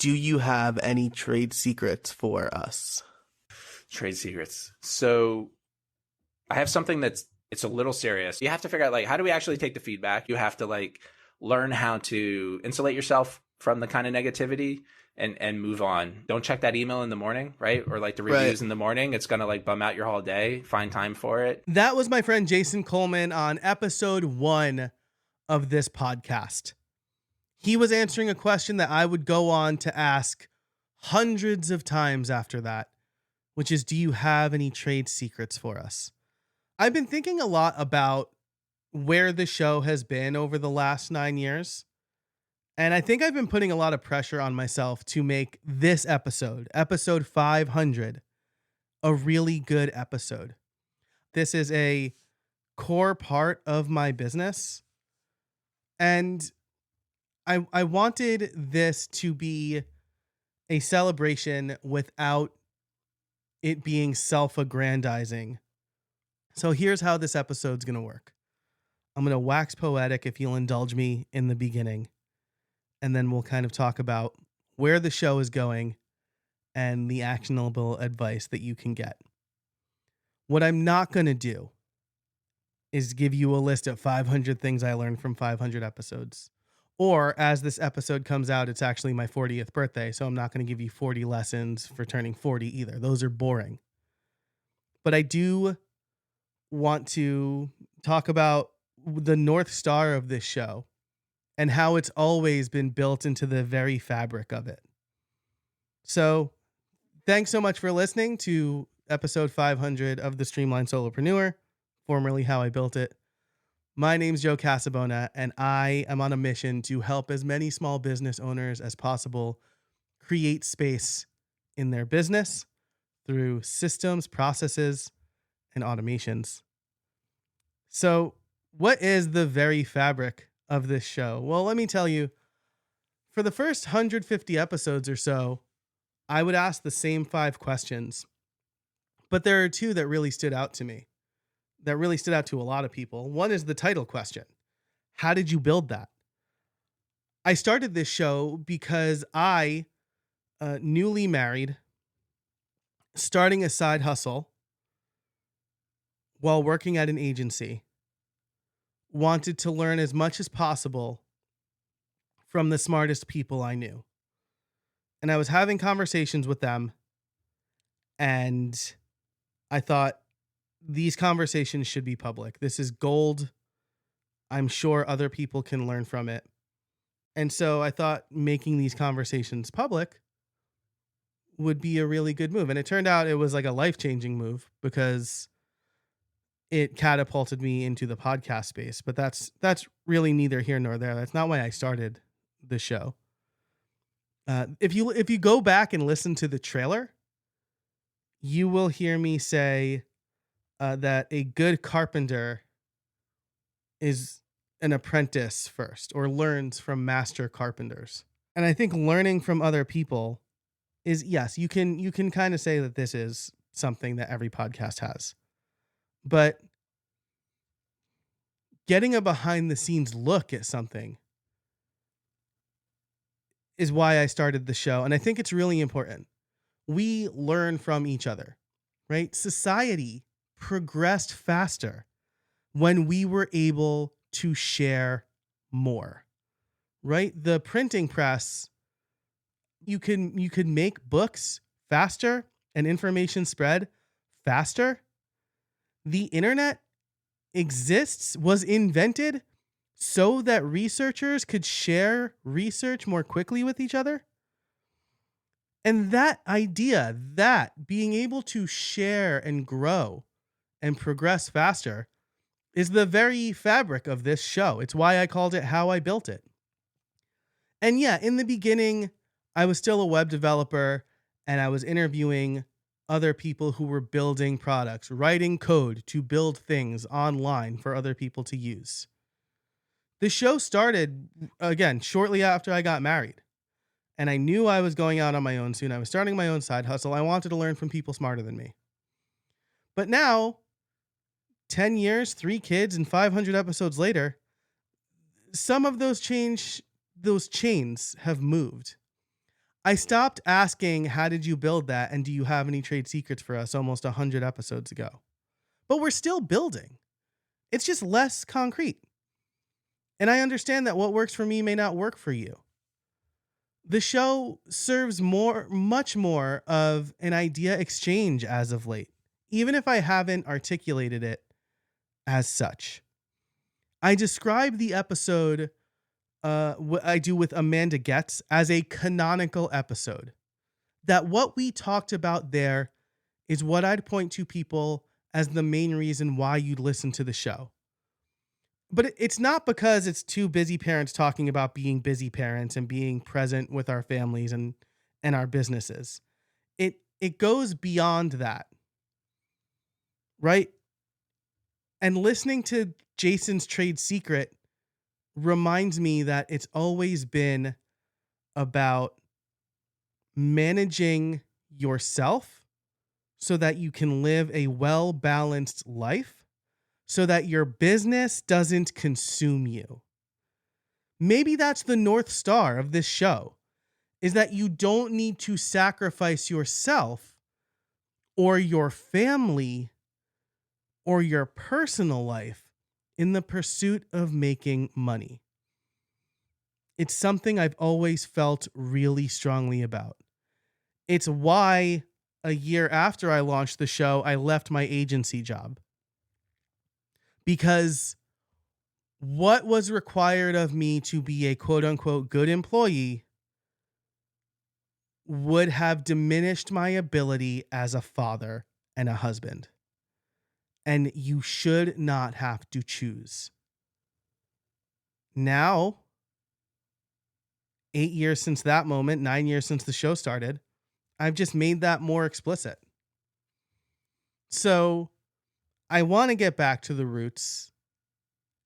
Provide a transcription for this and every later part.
do you have any trade secrets for us? Trade secrets. So I have something it's a little serious. You have to figure out, like, how do we actually take the feedback? You have to, like, learn how to insulate yourself from the kind of negativity and move on. Don't check that email in the morning, right? Or like the reviews in the morning. It's going to like bum out your whole day. Find time for it. That was my friend Jason Coleman on episode 1 of this podcast. He was answering a question that I would go on to ask hundreds of times after that, which is, do you have any trade secrets for us? I've been thinking a lot about where the show has been over the last 9 years. And I think I've been putting a lot of pressure on myself to make this episode 500, a really good episode. This is a core part of my business. And I wanted this to be a celebration without it being self-aggrandizing. So here's how this episode's going to work. I'm going to wax poetic, if you'll indulge me, in the beginning. And then we'll kind of talk about where the show is going and the actionable advice that you can get. What I'm not going to do is give you a list of 500 things I learned from 500 episodes. Or as this episode comes out, it's actually my 40th birthday, so I'm not going to give you 40 lessons for turning 40 either. Those are boring. But I do want to talk about the North Star of this show and how it's always been built into the very fabric of it. So thanks so much for listening to episode 500 of the Streamlined Solopreneur, formerly How I Built It. My name's Joe Casabona, and I am on a mission to help as many small business owners as possible create space in their business through systems, processes, and automations. So what is the very fabric of this show? Well, let me tell you, for the first 150 episodes or so, I would ask the same 5 questions, but there are 2 that really stood out to me, that really stood out to a lot of people. One is the title question. How did you build that? I started this show because I, newly married, starting a side hustle while working at an agency, wanted to learn as much as possible from the smartest people I knew. And I was having conversations with them, and I thought, these conversations should be public. This is gold. I'm sure other people can learn from it. And so I thought making these conversations public would be a really good move. And it turned out it was like a life-changing move because it catapulted me into the podcast space. But that's really neither here nor there. That's not why I started the show. If you go back and listen to the trailer, you will hear me say that a good carpenter is an apprentice first, or learns from master carpenters. And I think learning from other people is, yes, you can kind of say that this is something that every podcast has. But getting a behind the scenes look at something is why I started the show. And I think it's really important. We learn from each other, right? Society progressed faster when we were able to share more, right? The printing press, you could make books faster and information spread faster. The internet was invented so that researchers could share research more quickly with each other. And that idea, that being able to share and grow and progress faster, is the very fabric of this show. It's why I called it How I Built It. And yeah, in the beginning, I was still a web developer, and I was interviewing other people who were building products, writing code to build things online for other people to use. The show started, again, shortly after I got married. And I knew I was going out on my own soon. I was starting my own side hustle. I wanted to learn from people smarter than me. But now, 10 years, 3 kids, and 500 episodes later, some of those chains have moved. I stopped asking, how did you build that? And do you have any trade secrets for us almost 100 episodes ago? But we're still building. It's just less concrete. And I understand that what works for me may not work for you. The show serves much more of an idea exchange as of late, even if I haven't articulated it as such. I describe the episode what I do with Amanda Getz as a canonical episode. That what we talked about there is what I'd point to people as the main reason why you'd listen to the show. But it's not because it's two busy parents talking about being busy parents and being present with our families and our businesses. It goes beyond that. Right? And listening to Jason's trade secret reminds me that it's always been about managing yourself so that you can live a well-balanced life, so that your business doesn't consume you. Maybe that's the North Star of this show, is that you don't need to sacrifice yourself or your family or your personal life in the pursuit of making money. It's something I've always felt really strongly about. It's why a year after I launched the show, I left my agency job. Because what was required of me to be a quote unquote good employee would have diminished my ability as a father and a husband. And you should not have to choose. Now, 8 years since that moment, 9 years since the show started, I've just made that more explicit. So I want to get back to the roots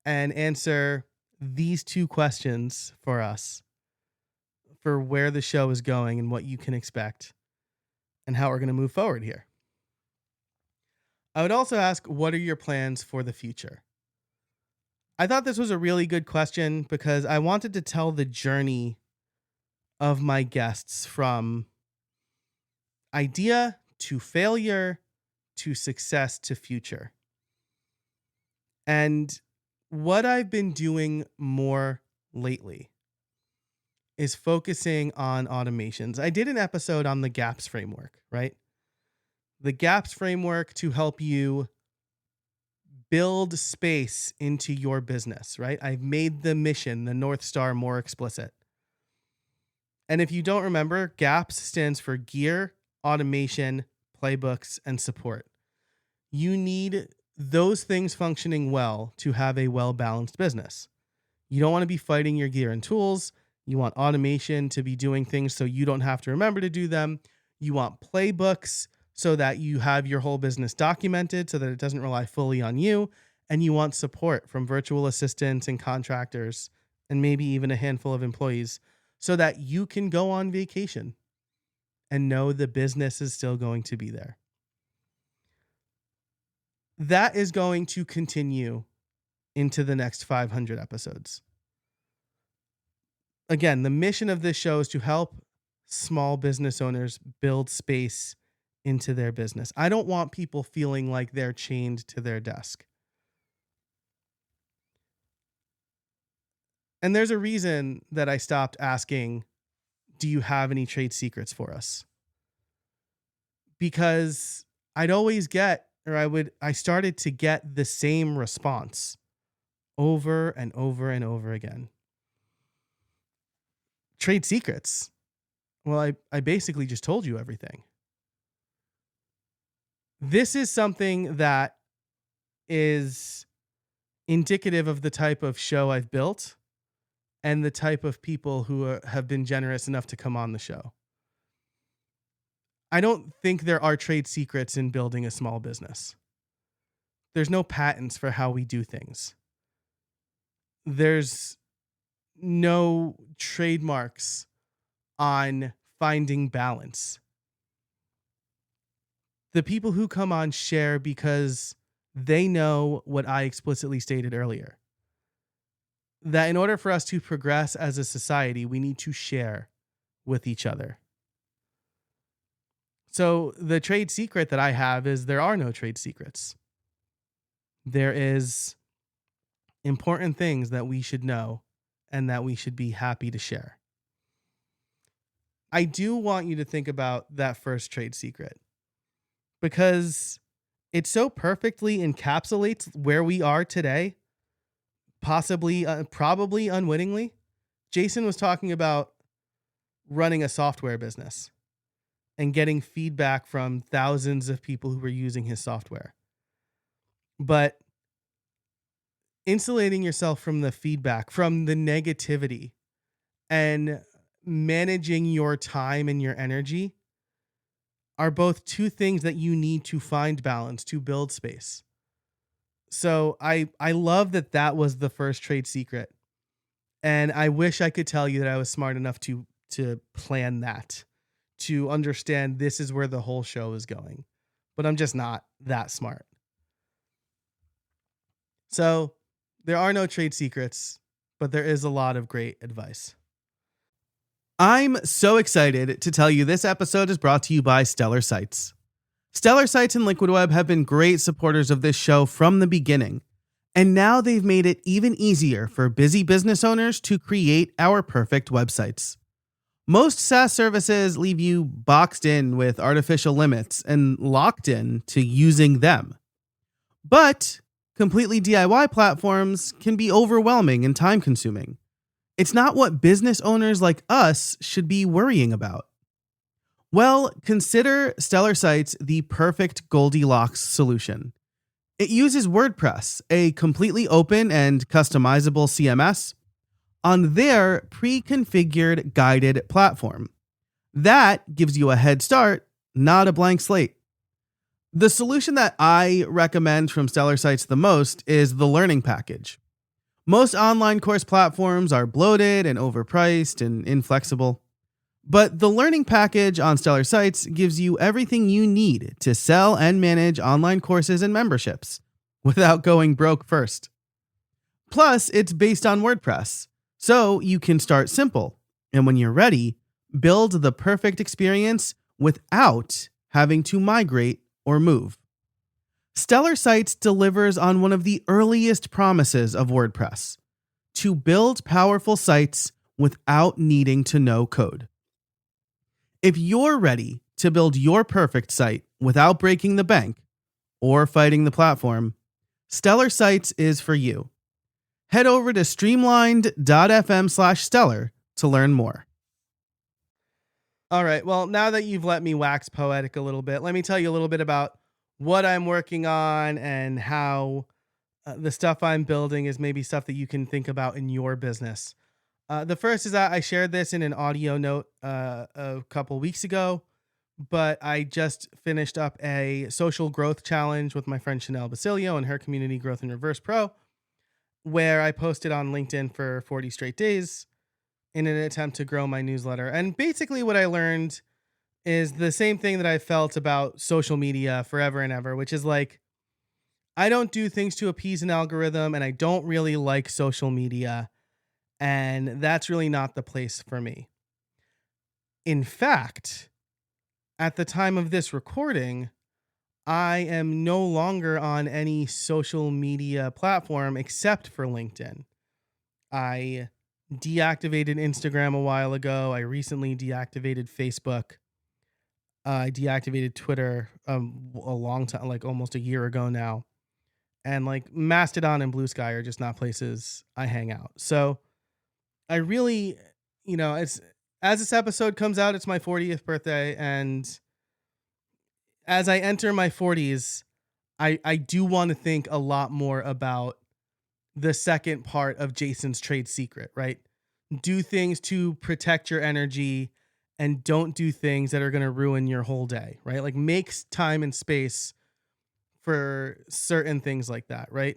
and answer these two questions for us, for where the show is going and what you can expect and how we're going to move forward here. I would also ask, what are your plans for the future? I thought this was a really good question because I wanted to tell the journey of my guests from idea to failure to success to future. And what I've been doing more lately is focusing on automations. I did an episode on the GAPS framework, right? The GAPS framework to help you build space into your business, right? I've made the mission, the North Star, more explicit. And if you don't remember, GAPS stands for gear, automation, playbooks, and support. You need those things functioning well to have a well-balanced business. You don't want to be fighting your gear and tools. You want automation to be doing things so you don't have to remember to do them. You want playbooks so that you have your whole business documented so that it doesn't rely fully on you. And you want support from virtual assistants and contractors and maybe even a handful of employees so that you can go on vacation and know the business is still going to be there. That is going to continue into the next 500 episodes. Again, the mission of this show is to help small business owners build space into their business. I don't want people feeling like they're chained to their desk. And there's a reason that I stopped asking, do you have any trade secrets for us? Because I started to get the same response over and over and over again. Trade secrets. Well, I basically just told you everything. This is something that is indicative of the type of show I've built and the type of people who have been generous enough to come on the show. I don't think there are trade secrets in building a small business. There's no patents for how we do things. There's no trademarks on finding balance. The people who come on share because they know what I explicitly stated earlier. That in order for us to progress as a society, we need to share with each other. So the trade secret that I have is there are no trade secrets. There is important things that we should know and that we should be happy to share. I do want you to think about that first trade secret because it so perfectly encapsulates where we are today, probably unwittingly. Jason was talking about running a software business and getting feedback from thousands of people who were using his software. But insulating yourself from the feedback, from the negativity, and managing your time and your energy are both two things that you need to find balance to build space. So I love that was the first trade secret. And I wish I could tell you that I was smart enough to plan that, to understand this is where the whole show is going. But I'm just not that smart. So there are no trade secrets, but there is a lot of great advice. I'm so excited to tell you this episode is brought to you by Stellar Sites. Stellar Sites and Liquid Web have been great supporters of this show from the beginning, and now they've made it even easier for busy business owners to create our perfect websites. Most SaaS services leave you boxed in with artificial limits and locked in to using them. But completely DIY platforms can be overwhelming and time-consuming. It's not what business owners like us should be worrying about. Well, consider Stellar Sites the perfect Goldilocks solution. It uses WordPress, a completely open and customizable CMS, on their pre-configured guided platform. That gives you a head start, not a blank slate. The solution that I recommend from Stellar Sites the most is the Learning Package. Most online course platforms are bloated and overpriced and inflexible. But the Learning Package on Stellar Sites gives you everything you need to sell and manage online courses and memberships without going broke first. Plus, it's based on WordPress, so you can start simple, and when you're ready, build the perfect experience without having to migrate or move. Stellar Sites delivers on one of the earliest promises of WordPress: to build powerful sites without needing to know code. If you're ready to build your perfect site without breaking the bank or fighting the platform, Stellar Sites is for you. Head over to streamlined.fm/stellar to learn more. All right, well, now that you've let me wax poetic a little bit, let me tell you a little bit about what I'm working on and how the stuff I'm building is maybe stuff that you can think about in your business. The first is that I shared this in an audio note a couple weeks ago, but I just finished up a social growth challenge with my friend Chanel Basilio and her community Growth in Reverse Pro, where I posted on LinkedIn for 40 straight days in an attempt to grow my newsletter. And basically what I learned is the same thing that I felt about social media forever and ever, which is like, I don't do things to appease an algorithm, and I don't really like social media. And that's really not the place for me. In fact, at the time of this recording, I am no longer on any social media platform except for LinkedIn. I deactivated Instagram a while ago. I recently deactivated Facebook. I deactivated Twitter a long time, like almost a year ago now. And like Mastodon and Blue Sky are just not places I hang out. So I really, it's as this episode comes out, it's my 40th birthday. And as I enter my 40s, I do want to think a lot more about the second part of Jason's trade secret, right? Do things to protect your energy and don't do things that are going to ruin your whole day, right? Like make time and space for certain things like that, right?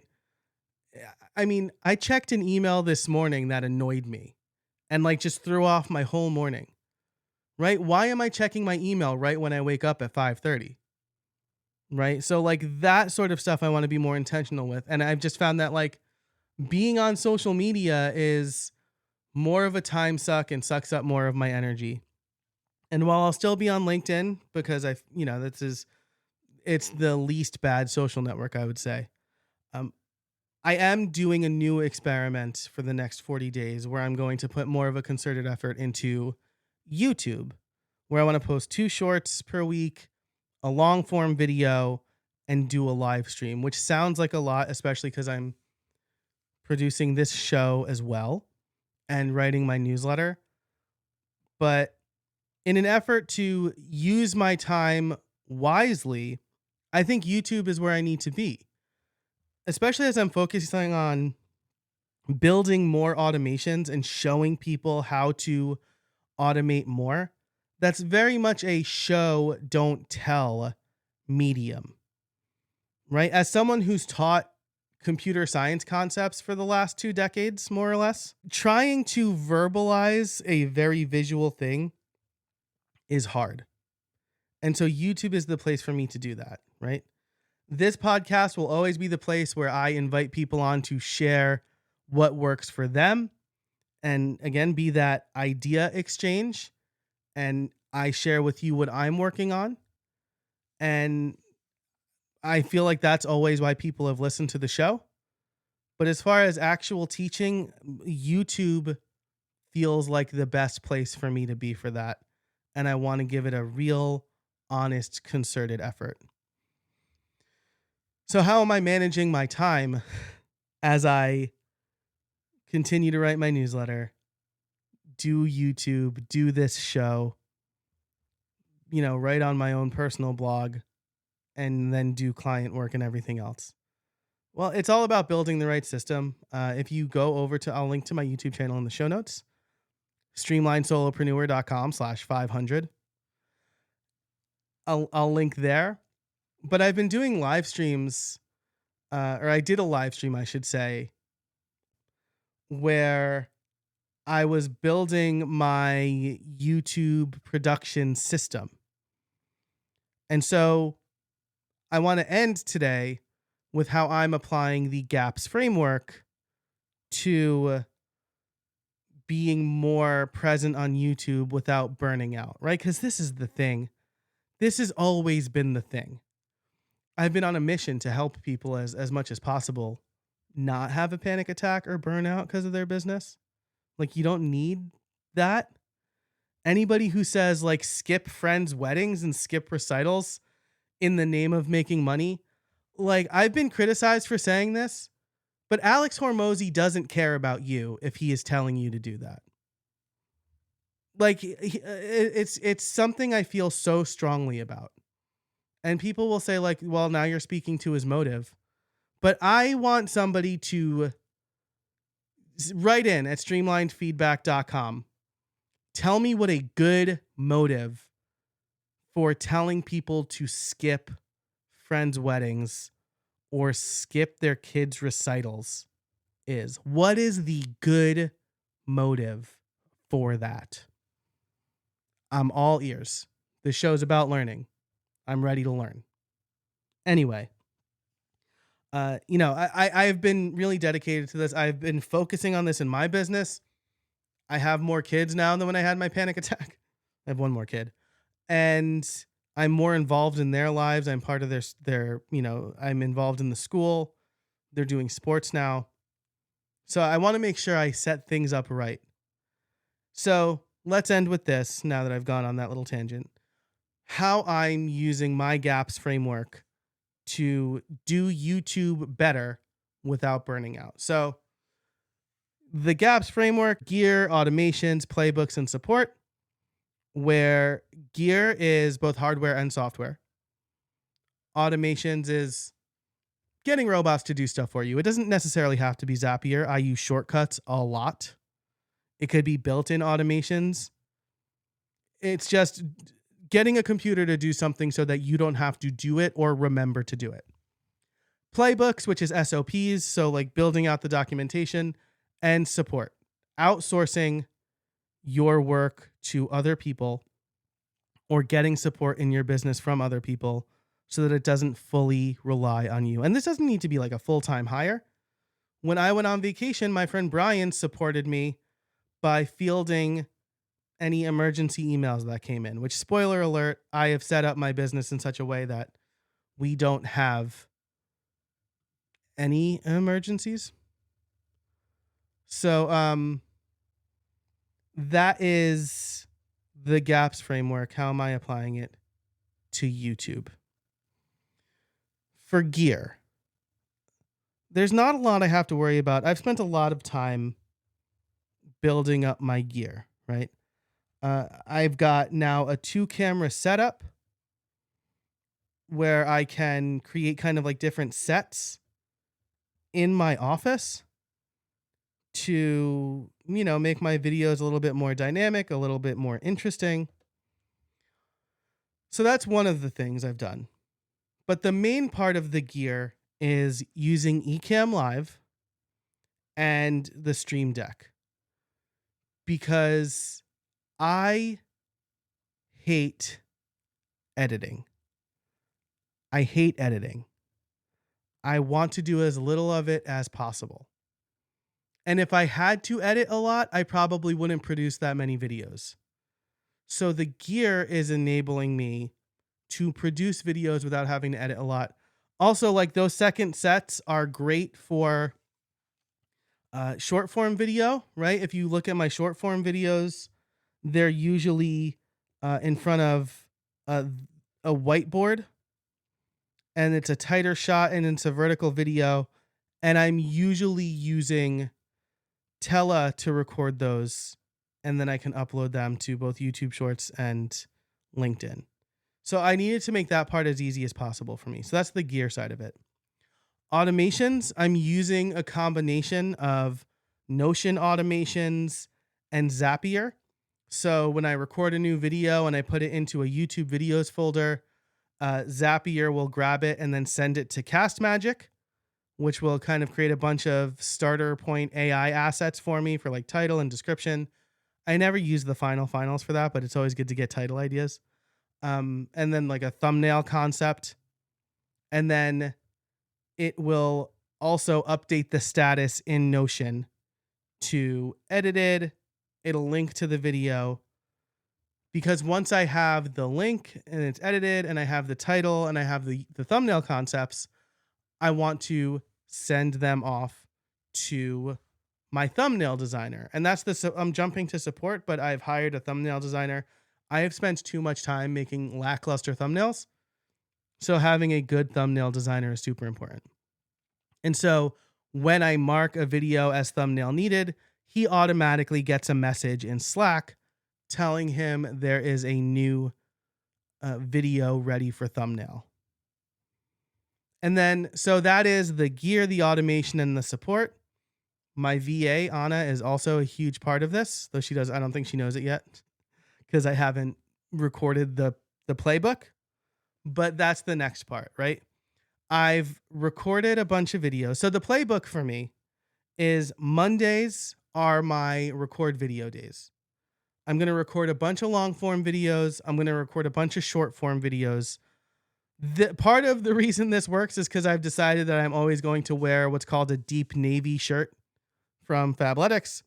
I mean, I checked an email this morning that annoyed me and like just threw off my whole morning, right? Why am I checking my email right when I wake up at 5:30? Right? So like that sort of stuff I want to be more intentional with. And I've just found that like being on social media is more of a time suck and sucks up more of my energy. And while I'll still be on LinkedIn because it's the least bad social network, I would say. I am doing a new experiment for the next 40 days where I'm going to put more of a concerted effort into YouTube, where I want to post 2 shorts per week, a long form video, and do a live stream, which sounds like a lot, especially because I'm producing this show as well and writing my newsletter. But in an effort to use my time wisely, I think YouTube is where I need to be, especially as I'm focusing on building more automations and showing people how to automate more. That's very much a show, don't tell medium, right? As someone who's taught computer science concepts for the last 2 decades, more or less, trying to verbalize a very visual thing is hard. And so YouTube is the place for me to do that, right? This podcast will always be the place where I invite people on to share what works for them. And again, be that idea exchange. And I share with you what I'm working on. And I feel like that's always why people have listened to the show. But as far as actual teaching, YouTube feels like the best place for me to be for that. And I want to give it a real, honest, concerted effort. So how am I managing my time as I continue to write my newsletter, do YouTube, do this show, write on my own personal blog, and then do client work and everything else? Well, it's all about building the right system. If you go over to, I'll link to my YouTube channel in the show notes, streamlinesolopreneur.com/500. I'll link there. But I've been doing live streams, or I did a live stream, I should say, where I was building my YouTube production system. And so I want to end today with how I'm applying the GAPS framework to being more present on YouTube without burning out, right? Because this is the thing. This has always been the thing. I've been on a mission to help people as much as possible not have a panic attack or burnout because of their business. Like, you don't need that. Anybody who says like skip friends' weddings and skip recitals in the name of making money, like, I've been criticized for saying this, but Alex Hormozy doesn't care about you if he is telling you to do that. Like, it's something I feel so strongly about. And people will say like, well, now you're speaking to his motive. But I want somebody to write in at streamlinedfeedback.com. Tell me what a good motive for telling people to skip friends' weddings or skip their kids' recitals is. What is the good motive for that? I'm all ears. This show's about learning. I'm ready to learn. Anyway, I've been really dedicated to this. I've been focusing on this in my business. I have more kids now than when I had my panic attack. I have one more kid, and I'm more involved in their lives. I'm part of their, I'm involved in the school. They're doing sports now. So I want to make sure I set things up right. So let's end with this now that I've gone on that little tangent. How I'm using my GAPS framework to do YouTube better without burning out. So the GAPS framework: gear, automations, playbooks, and support, where gear is both hardware and software. Automations is getting robots to do stuff for you. It doesn't necessarily have to be Zapier. I use shortcuts a lot. It could be built-in automations. It's just getting a computer to do something so that you don't have to do it or remember to do it. Playbooks, which is SOPs, so like building out the documentation. And support, outsourcing your work to other people or getting support in your business from other people so that it doesn't fully rely on you. And this doesn't need to be like a full-time hire. When I went on vacation, my friend Brian supported me by fielding any emergency emails that came in, which, spoiler alert, I have set up my business in such a way that we don't have any emergencies. So that is the gaps framework. How am I applying it to YouTube? For gear, there's not a lot I have to worry about. I've spent a lot of time building up my gear, right? I've got now a 2-camera setup where I can create kind of like different sets in my office to, make my videos a little bit more dynamic, a little bit more interesting. So that's one of the things I've done. But the main part of the gear is using Ecamm Live and the Stream Deck, because I hate editing. I hate editing. I want to do as little of it as possible. And if I had to edit a lot, I probably wouldn't produce that many videos. So the gear is enabling me to produce videos without having to edit a lot. Also, like, those second sets are great for short form video, right? If you look at my short form videos, they're usually in front of a whiteboard, and it's a tighter shot, and it's a vertical video. And I'm usually using Tela to record those, and then I can upload them to both YouTube Shorts and LinkedIn. So I needed to make that part as easy as possible for me. So that's the gear side of it. Automations, I'm using a combination of Notion automations and Zapier. So when I record a new video and I put it into a YouTube videos folder, Zapier will grab it and then send it to CastMagic, which will kind of create a bunch of starter point AI assets for me for like title and description. I never use the finals for that, but it's always good to get title ideas. And then like a thumbnail concept. And then it will also update the status in Notion to edited. It'll link to the video, because once I have the link and it's edited and I have the title and I have the thumbnail concepts, I want to send them off to my thumbnail designer. And I'm jumping to support, but I've hired a thumbnail designer. I have spent too much time making lackluster thumbnails. So having a good thumbnail designer is super important. And so when I mark a video as thumbnail needed, he automatically gets a message in Slack telling him there is a new video ready for thumbnail. And then, so that is the gear, the automation, and the support. My VA, Anna, is also a huge part of this, though I don't think she knows it yet, because I haven't recorded the playbook. But that's the next part, right? I've recorded a bunch of videos. So the playbook for me is Mondays are my record video days. I'm going to record a bunch of long form videos. I'm going to record a bunch of short form videos. Part of the reason this works is because I've decided that I'm always going to wear what's called a deep navy shirt from Fabletics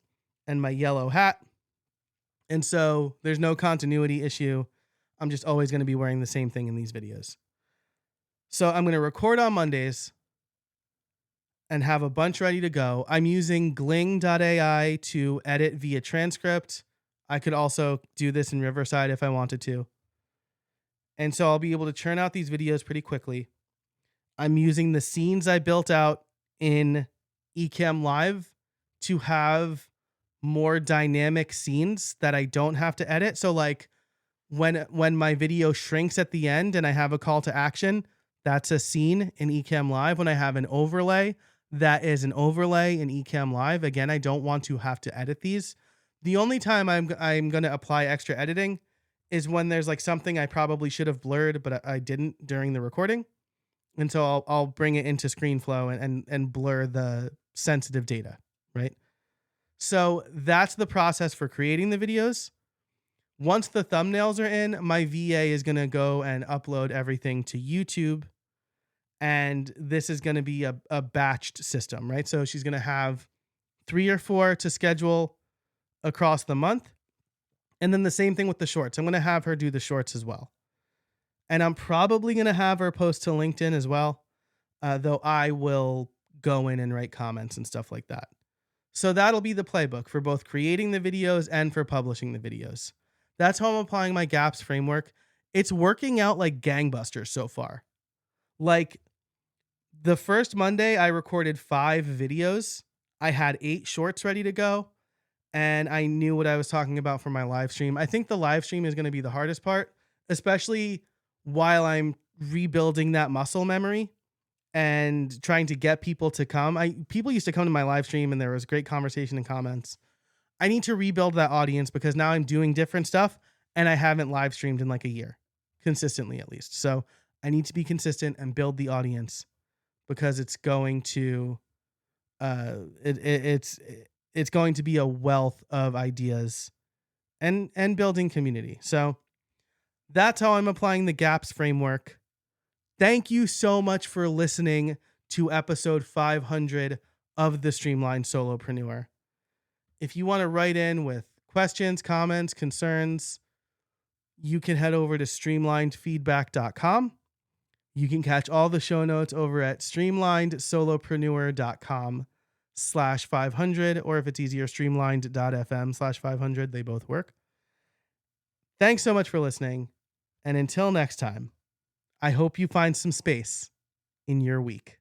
and my yellow hat. And so there's no continuity issue. I'm just always going to be wearing the same thing in these videos. So I'm going to record on Mondays and have a bunch ready to go. I'm using Gling.ai to edit via transcript. I could also do this in Riverside if I wanted to. And so I'll be able to churn out these videos pretty quickly. I'm using the scenes I built out in Ecamm Live to have more dynamic scenes that I don't have to edit. So like when my video shrinks at the end and I have a call to action, that's a scene in Ecamm Live. When I have an overlay, that is an overlay in Ecamm Live. Again, I don't want to have to edit these. The only time I'm going to apply extra editing is when there's like something I probably should have blurred, but I didn't during the recording. And so I'll bring it into ScreenFlow and blur the sensitive data, right? So that's the process for creating the videos. Once the thumbnails are in, my VA is going to go and upload everything to YouTube. And this is going to be a batched system, right? So she's going to have 3 or 4 to schedule across the month. And then the same thing with the shorts. I'm going to have her do the shorts as well. And I'm probably going to have her post to LinkedIn as well, though I will go in and write comments and stuff like that. So that'll be the playbook for both creating the videos and for publishing the videos. That's how I'm applying my GAPS framework. It's working out like gangbusters so far. Like the first Monday, I recorded 5 videos. I had 8 shorts ready to go, and I knew what I was talking about for my live stream. I think the live stream is going to be the hardest part, especially while I'm rebuilding that muscle memory and trying to get people to come. People used to come to my live stream and there was great conversation and comments. I need to rebuild that audience because now I'm doing different stuff and I haven't live streamed in like a year, consistently at least. So I need to be consistent and build the audience because it's going to it's going to be a wealth of ideas and building community. So that's how I'm applying the GAPS framework. Thank you so much for listening to episode 500 of the Streamlined Solopreneur. If you want to write in with questions, comments, concerns, you can head over to streamlinedfeedback.com. You can catch all the show notes over at streamlinedsolopreneur.com/500, or if it's easier, streamlined.fm/500. They both work. Thanks so much for listening. And until next time, I hope you find some space in your week.